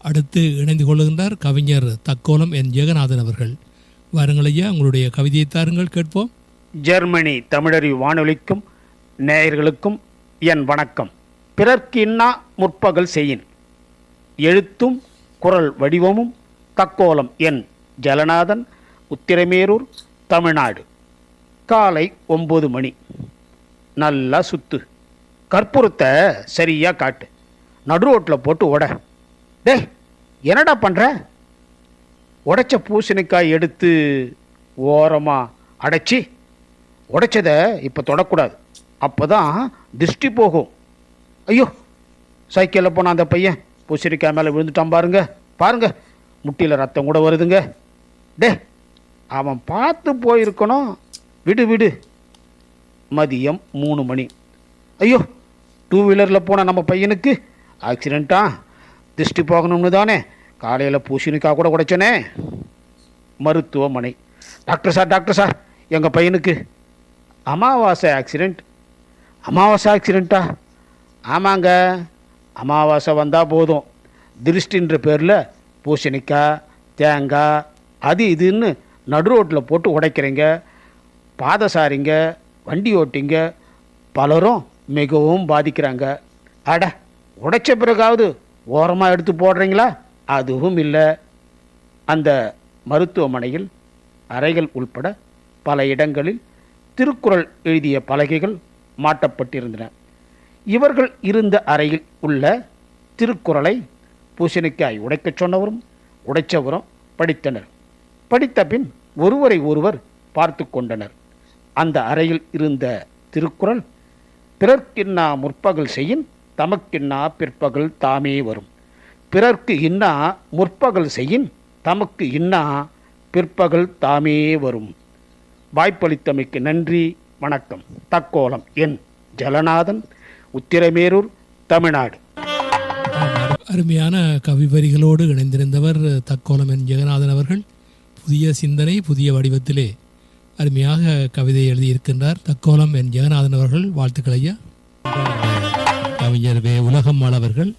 அடுத்து இணைந்து கொள்ளுகின்றார் கவிஞர் தக்கோலம் என் ஜெகநாதன் அவர்கள். வாருங்கள் ஐயா, உங்களுடைய கவிதையை தாருங்கள், கேட்போம். ஜெர்மனி தமிழறி வானொலிக்கும் நேயர்களுக்கும் என் வணக்கம். பிறர்க்கு இன்னா முற்பகல் செய்யின், எழுத்தும் குரல் வடிவமும் தக்கோலம் என் ஜலநாதன், உத்திரமேரூர், தமிழ்நாடு. காலை 9 மணி. நல்லா சுத்து, கற்பூரத்தை சரியா காட்டு, நடு ரோட்டில் போட்டு உட. டேய், என்னடா பண்ணுற? உடைச்ச பூசணிக்காய் எடுத்து ஓரமாக அடைச்சி, உடைச்சதை இப்போ தொடக்கூடாது, அப்போ தான் திருஷ்டி போகும். ஐயோ, சைக்கிளில் போன அந்த பையன் பூசணிக்காய் மேலே விழுந்துட்டான் பாருங்க, பாருங்க, முட்டியில் ரத்தம் கூட வருதுங்க. டே, அவன் பார்த்து போயிருக்கணும், விடு விடு. மதியம் 3 மணி. ஐயோ, 2 வீலரில் போன நம்ம பையனுக்கு ஆக்சிடெண்ட்டா, திருஷ்டி போகணும்னு தானே காலையில் பூசணிக்காய் கூட உடைச்சனே. மருத்துவமனை. டாக்டர் சார், டாக்டர் சார், எங்கள் பையனுக்கு அமாவாசை ஆக்சிடெண்ட். அமாவாசை ஆக்சிடெண்ட்டா? ஆமாங்க, அமாவாசை வந்தால் போதும், திருஷ்டின்ற பேரில் பூசணிக்காய், தேங்காய், அது இதுன்னு நடு ரோட்டில் போட்டு உடைக்கிறீங்க. பாதசாரிங்க, வண்டி ஓட்டிங்க பலரும் மிகவும் பாதிக்கிறாங்க. அட, உடைச்ச பிறகாவது ஓரமாக எடுத்து போடுறீங்களா? அதுவும் இல்லை. அந்த மருத்துவமனையில் அறைகள் உள்பட பல இடங்களில் திருக்குறள் எழுதிய பலகைகள் மாட்டப்பட்டிருந்தன. இவர்கள் இருந்த அறையில் உள்ள திருக்குறளை பூசணிக்காய் உடைக்கச் சொன்னவரும் உடைச்சவரும் படித்தனர். படித்த பின் ஒருவரை ஒருவர் பார்த்து கொண்டனர். அந்த அறையில் இருந்த திருக்குறள், பிறர்க்கின்னா முற்பகல் செய்யின், தமக்கின்னா பிற்பகல் தாமே வரும். பிறர்க்கு இன்னா முற்பகல் செய்யின், தமக்கு இன்னா பிற்பகல் தாமே வரும். வாய்ப்பளித்தமைக்கு நன்றி, வணக்கம். தக்கோலம் என் ஜலநாதன், உத்திரமேரூர், தமிழ்நாடு. அருமையான கவி வரிகளோடு இணைந்திருந்தவர் தக்கோலம் என் ஜெகநாதன் அவர்கள். புதிய சிந்தனை, புதிய வடிவத்திலே அருமையாக கவிதை எழுதியிருக்கின்றார் தக்கோலம் என் ஜெகநாதன் அவர்கள். வாழ்த்துக்கள் ஐயா. கவிஞர் வே. உலகம் அவர்கள்